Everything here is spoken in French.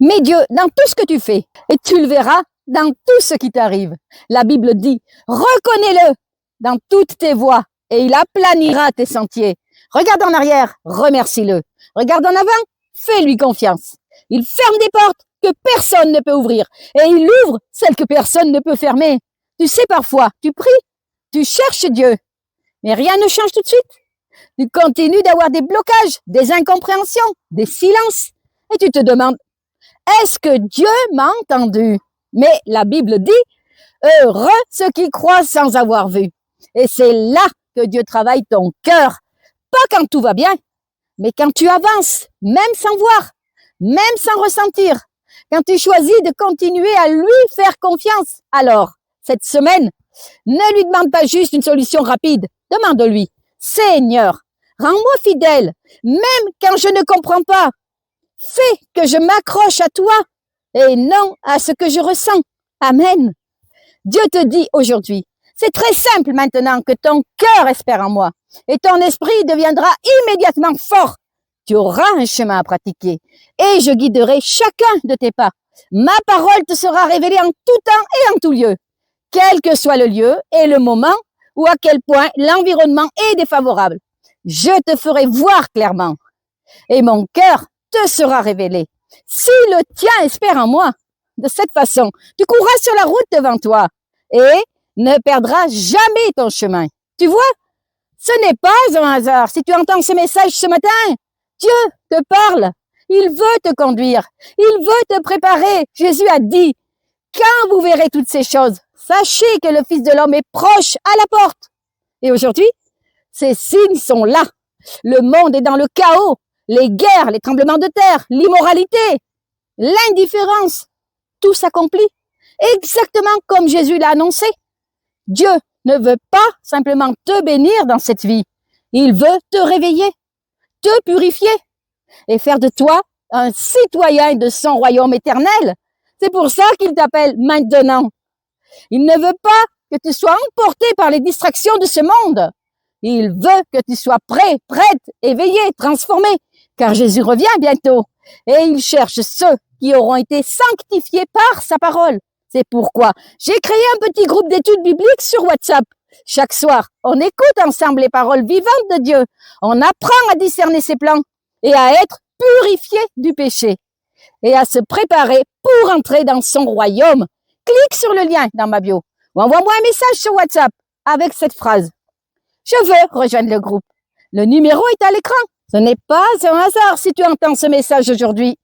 Mets Dieu dans tout ce que tu fais et tu le verras dans tout ce qui t'arrive. La Bible dit, reconnais-le dans toutes tes voies et il aplanira tes sentiers. Regarde en arrière, remercie-le. Regarde en avant, fais-lui confiance. Il ferme des portes que personne ne peut ouvrir et il ouvre celles que personne ne peut fermer. Tu sais, parfois, tu pries, tu cherches Dieu, mais rien ne change tout de suite. Tu continues d'avoir des blocages, des incompréhensions, des silences et tu te demandes, est-ce que Dieu m'a entendu? Mais la Bible dit, heureux ceux qui croient sans avoir vu. Et c'est là que Dieu travaille ton cœur. Pas quand tout va bien, mais quand tu avances, même sans voir, même sans ressentir. Quand tu choisis de continuer à lui faire confiance. Alors, cette semaine, ne lui demande pas juste une solution rapide. Demande-lui, Seigneur, rends-moi fidèle, même quand je ne comprends pas. Fais que je m'accroche à toi et non à ce que je ressens. Amen. Dieu te dit aujourd'hui, c'est très simple maintenant que ton cœur espère en moi et ton esprit deviendra immédiatement fort. Tu auras un chemin à pratiquer et je guiderai chacun de tes pas. Ma parole te sera révélée en tout temps et en tout lieu, quel que soit le lieu et le moment ou à quel point l'environnement est défavorable. Je te ferai voir clairement et mon cœur te sera révélé. Si le tien espère en moi, de cette façon, tu courras sur la route devant toi et ne perdras jamais ton chemin. Tu vois, ce n'est pas un hasard si tu entends ce message ce matin. Dieu te parle, il veut te conduire, il veut te préparer. Jésus a dit, quand vous verrez toutes ces choses, sachez que le Fils de l'homme est proche à la porte. Et aujourd'hui, ces signes sont là. Le monde est dans le chaos, les guerres, les tremblements de terre, l'immoralité, l'indifférence. Tout s'accomplit exactement comme Jésus l'a annoncé. Dieu ne veut pas simplement te bénir dans cette vie. Il veut te réveiller, te purifier et faire de toi un citoyen de son royaume éternel. C'est pour ça qu'il t'appelle maintenant. Il ne veut pas que tu sois emporté par les distractions de ce monde. Il veut que tu sois prêt, prête, éveillé, transformé, car Jésus revient bientôt et il cherche ceux qui auront été sanctifiés par sa parole. C'est pourquoi j'ai créé un petit groupe d'études bibliques sur WhatsApp. Chaque soir, on écoute ensemble les paroles vivantes de Dieu. On apprend à discerner ses plans et à être purifié du péché et à se préparer pour entrer dans son royaume. Clique sur le lien dans ma bio ou envoie-moi un message sur WhatsApp avec cette phrase. Je veux rejoindre le groupe. Le numéro est à l'écran. Ce n'est pas un hasard si tu entends ce message aujourd'hui.